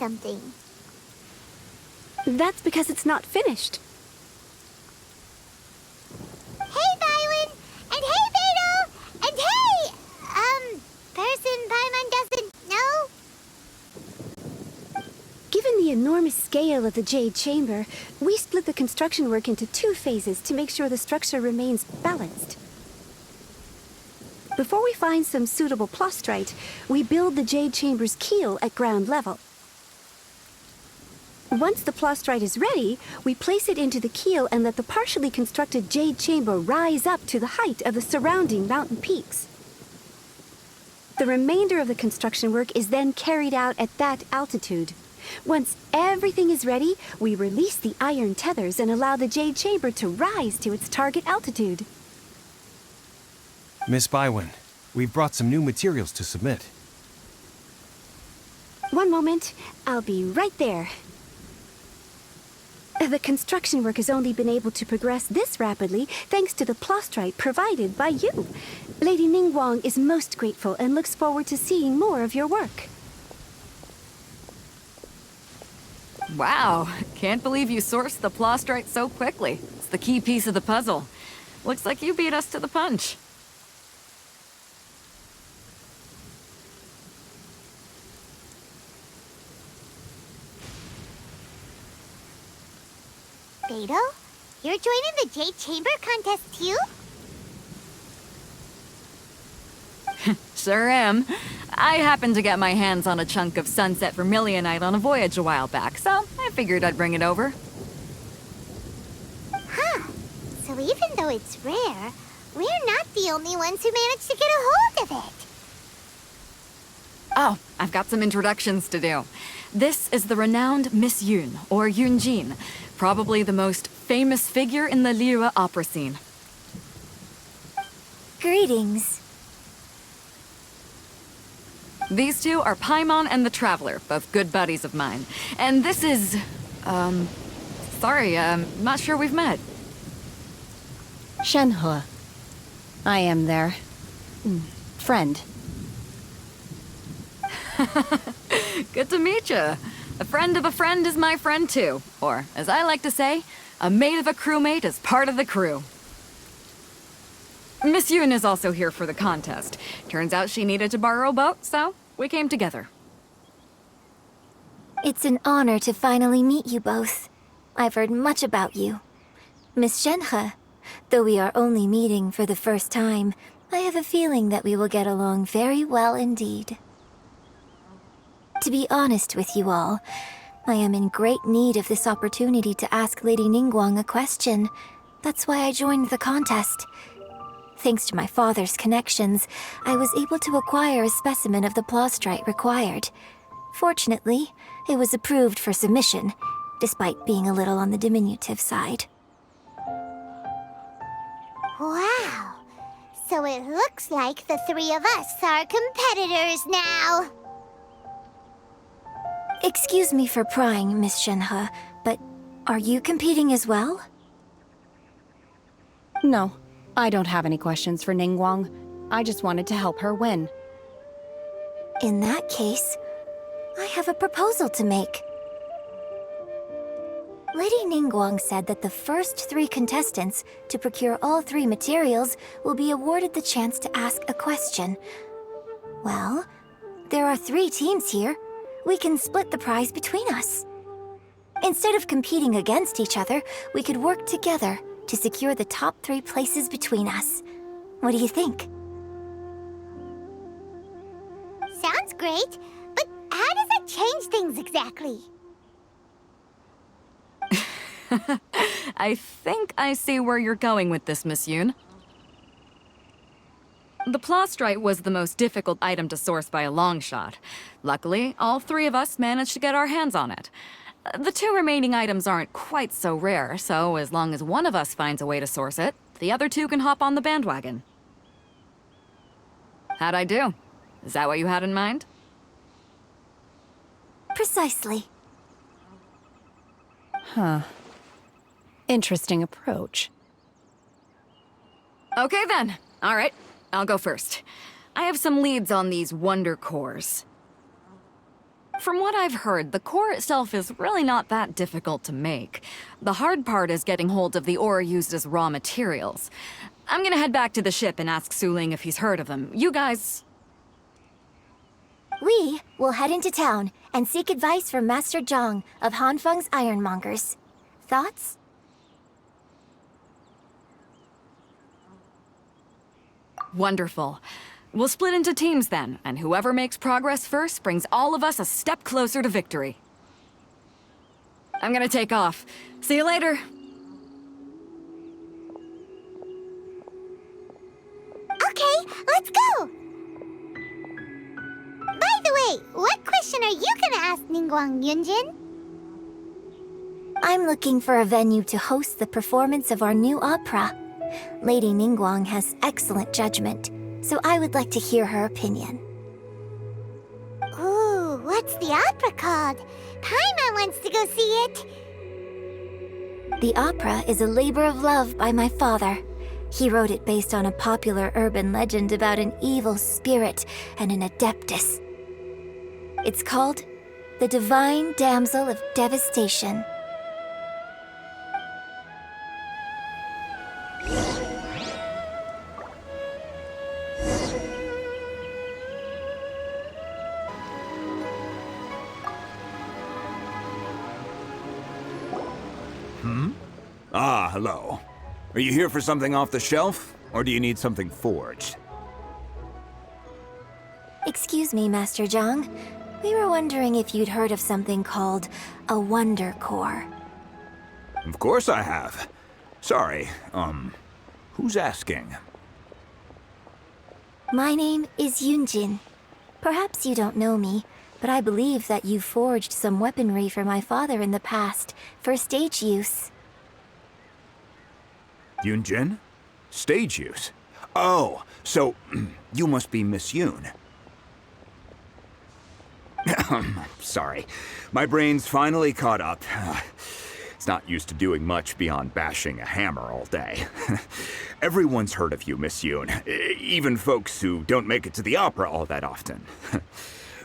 something. That's because it's not finished. Hey, Bywin! And hey, Beto! And hey! Person Paimon doesn't know? Given the enormous scale of the Jade Chamber, we split the construction work into 2 phases to make sure the structure remains balanced. Before we find some suitable plastrite, we build the Jade Chamber's keel at ground level. Once the plastrite is ready, we place it into the keel and let the partially constructed Jade Chamber rise up to the height of the surrounding mountain peaks. The remainder of the construction work is then carried out at that altitude. Once everything is ready, we release the iron tethers and allow the Jade Chamber to rise to its target altitude. Miss Bywin, we've brought some new materials to submit. One moment, I'll be right there. The construction work has only been able to progress this rapidly thanks to the plastrite provided by you. Lady Ningguang is most grateful and looks forward to seeing more of your work. Wow, can't believe you sourced the plastrite so quickly. It's the key piece of the puzzle. Looks like you beat us to the punch. Beto? You're joining the Jade Chamber contest too? Sure am. I happened to get my hands on a chunk of sunset vermilionite on a voyage a while back, so I figured I'd bring it over. Huh. So even though it's rare, we're not the only ones who managed to get a hold of it. Oh, I've got some introductions to do. This is the renowned Miss Yun, or Yun Jin, probably the most famous figure in the Liyue opera scene. Greetings. These two are Paimon and the Traveler, both good buddies of mine. And this is... sorry, not sure we've met. Shenhe. I am their... friend. Good to meet you. A friend of a friend is my friend too. Or, as I like to say, a mate of a crewmate is part of the crew. Miss Yun is also here for the contest. Turns out she needed to borrow a boat, so we came together. It's an honor to finally meet you both. I've heard much about you. Miss Shenhe, though we are only meeting for the first time, I have a feeling that we will get along very well indeed. To be honest with you all, I am in great need of this opportunity to ask Lady Ningguang a question. That's why I joined the contest. Thanks to my father's connections, I was able to acquire a specimen of the plastrite required. Fortunately, it was approved for submission, despite being a little on the diminutive side. Wow! So it looks like the 3 of us are competitors now! Excuse me for prying, Miss Shenhe, but are you competing as well? No, I don't have any questions for Ningguang. I just wanted to help her win. In that case, I have a proposal to make. Lady Ningguang said that the first 3 contestants to procure all 3 materials will be awarded the chance to ask a question. Well, there are 3 teams here. We can split the prize between us. Instead of competing against each other, we could work together to secure the top 3 places between us. What do you think? Sounds great, but how does that change things exactly? I think I see where you're going with this, Miss Yun. The plastrite was the most difficult item to source by a long shot. Luckily, all 3 of us managed to get our hands on it. The 2 remaining items aren't quite so rare, so as long as one of us finds a way to source it, the other 2 can hop on the bandwagon. How'd I do? Is that what you had in mind? Precisely. Huh. Interesting approach. Okay then. All right, I'll go first. I have some leads on these wonder cores. From what I've heard, the core itself is really not that difficult to make. The hard part is getting hold of the ore used as raw materials. I'm gonna head back to the ship and ask Su Ling if he's heard of them. You guys... We will head into town and seek advice from Master Zhang of Hanfeng's Ironmongers. Thoughts? Wonderful. We'll split into teams then, and whoever makes progress first brings all of us a step closer to victory. I'm gonna take off. See you later. Okay, let's go! By the way, what question are you gonna ask Ningguang, Yun Jin? I'm looking for a venue to host the performance of our new opera. Lady Ningguang has excellent judgment, so I would like to hear her opinion. Ooh, what's the opera called? Paimon wants to go see it. The opera is a labor of love by my father. He wrote it based on a popular urban legend about an evil spirit and an adeptus. It's called The Divine Damsel of Devastation. Ah, hello. Are you here for something off the shelf, or do you need something forged? Excuse me, Master Zhang. We were wondering if you'd heard of something called a Wonder Core. Of course I have. Sorry, who's asking? My name is Yun Jin. Perhaps you don't know me, but I believe that you forged some weaponry for my father in the past, for stage use. Yun Jin? Stage use? Oh, so you must be Miss Yun. Sorry, my brain's finally caught up. It's not used to doing much beyond bashing a hammer all day. Everyone's heard of you, Miss Yun. Even folks who don't make it to the opera all that often.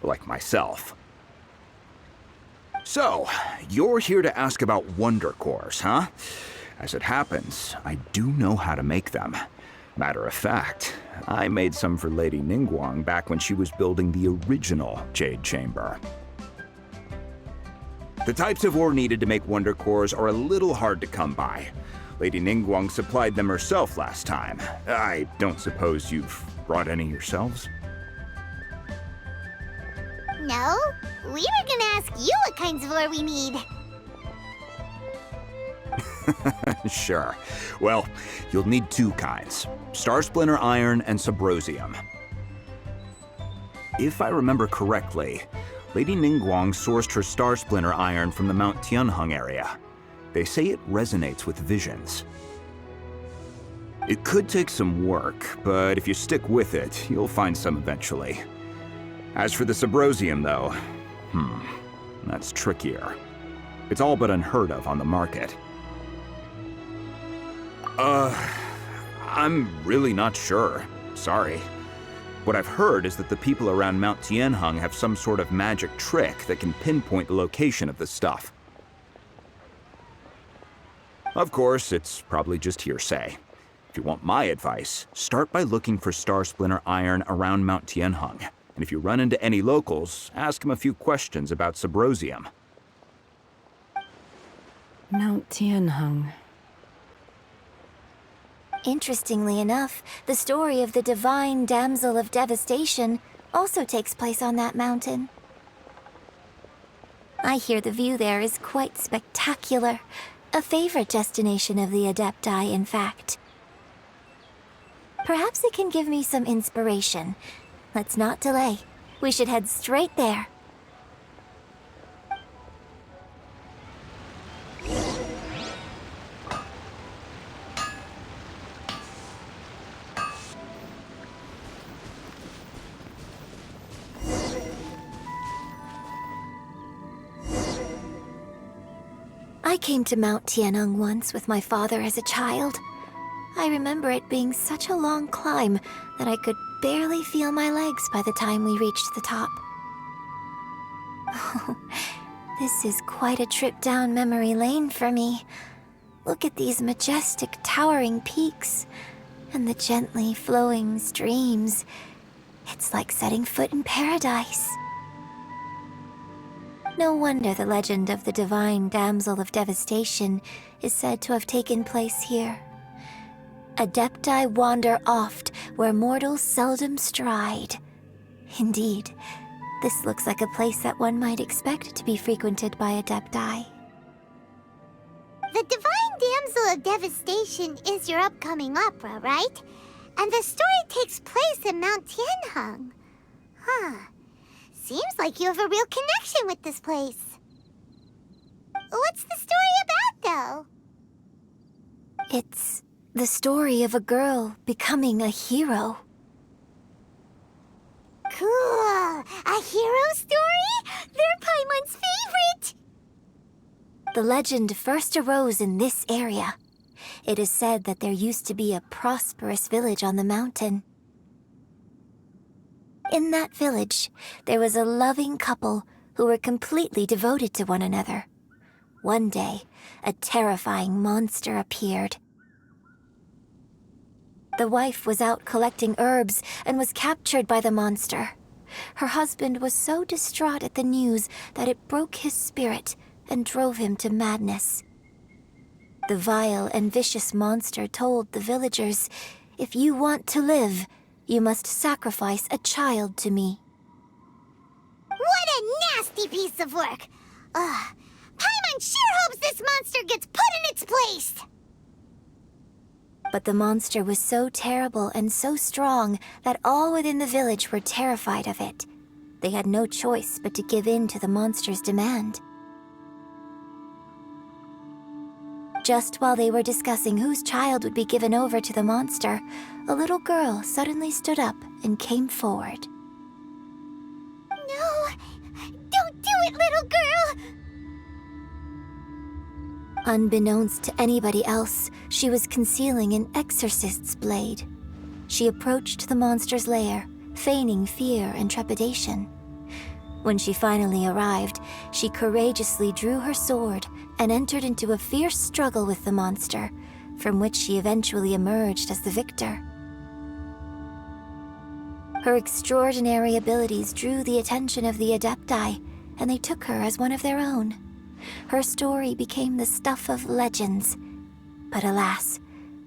Like myself. So, you're here to ask about Wonder Cores, huh? As it happens, I do know how to make them. Matter of fact, I made some for Lady Ningguang back when she was building the original Jade Chamber. The types of ore needed to make Wonder Cores are a little hard to come by. Lady Ningguang supplied them herself last time. I don't suppose you've brought any yourselves? No, we were gonna ask you what kinds of ore we need. Sure. Well, you'll need two kinds. Star Splinter Iron and Subrosium. If I remember correctly, Lady Ningguang sourced her Star Splinter Iron from the Mount Tianheng area. They say it resonates with visions. It could take some work, but if you stick with it, you'll find some eventually. As for the Subrosium, though, that's trickier. It's all but unheard of on the market. I'm really not sure. Sorry. What I've heard is that the people around Mount Tianheng have some sort of magic trick that can pinpoint the location of the stuff. Of course, it's probably just hearsay. If you want my advice, start by looking for Star Splinter Iron around Mount Tianheng. And if you run into any locals, ask them a few questions about Subrosium. Mount Tianheng. Interestingly enough, the story of the Divine Damsel of Devastation also takes place on that mountain. I hear the view there is quite spectacular. A favorite destination of the Adepti, in fact. Perhaps it can give me some inspiration. Let's not delay. We should head straight there. I came to Mount Tianheng once with my father as a child. I remember it being such a long climb that I could barely feel my legs by the time we reached the top. This is quite a trip down memory lane for me. Look at these majestic, towering peaks and the gently flowing streams. It's like setting foot in paradise. No wonder the legend of the divine damsel of devastation is said to have taken place here. Adepti wander oft where mortals seldom stride. Indeed, this looks like a place that one might expect to be frequented by Adepti. The Divine Damsel of Devastation is your upcoming opera, right? And the story takes place in Mount Tianheng. Huh. Seems like you have a real connection with this place. What's the story about, though? It's the story of a girl becoming a hero. Cool! A hero story? They're Paimon's favorite! The legend first arose in this area. It is said that there used to be a prosperous village on the mountain. In that village, there was a loving couple who were completely devoted to one another. One day, a terrifying monster appeared. The wife was out collecting herbs and was captured by the monster. Her husband was so distraught at the news that it broke his spirit and drove him to madness. The vile and vicious monster told the villagers, "If you want to live, you must sacrifice a child to me." What a nasty piece of work! Ugh. Paimon sure hopes this monster gets put in its place! But the monster was so terrible and so strong that all within the village were terrified of it. They had no choice but to give in to the monster's demand. Just while they were discussing whose child would be given over to the monster, a little girl suddenly stood up and came forward. No! Don't do it, little girl! Unbeknownst to anybody else, she was concealing an exorcist's blade. She approached the monster's lair, feigning fear and trepidation. When she finally arrived, she courageously drew her sword and entered into a fierce struggle with the monster, from which she eventually emerged as the victor. Her extraordinary abilities drew the attention of the Adepti, and they took her as one of their own. Her story became the stuff of legends. But alas,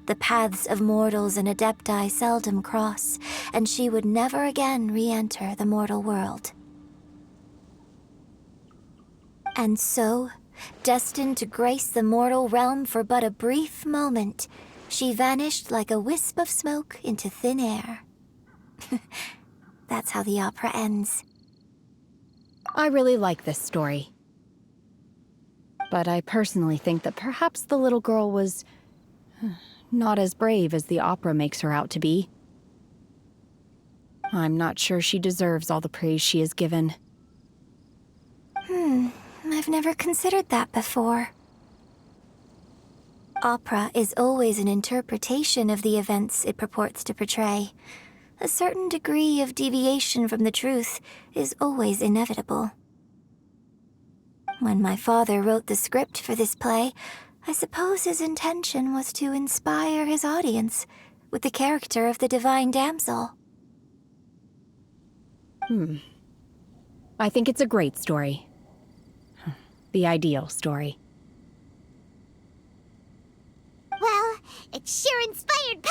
the paths of mortals and Adepti seldom cross, and she would never again re-enter the mortal world. And so, destined to grace the mortal realm for but a brief moment, she vanished like a wisp of smoke into thin air. That's how the opera ends. I really like this story. But I personally think that perhaps the little girl was not as brave as the opera makes her out to be. I'm not sure she deserves all the praise she is given. I've never considered that before. Opera is always an interpretation of the events it purports to portray. A certain degree of deviation from the truth is always inevitable. When my father wrote the script for this play, I suppose his intention was to inspire his audience with the character of the Divine Damsel. I think it's a great story. The ideal story. Well, it sure inspired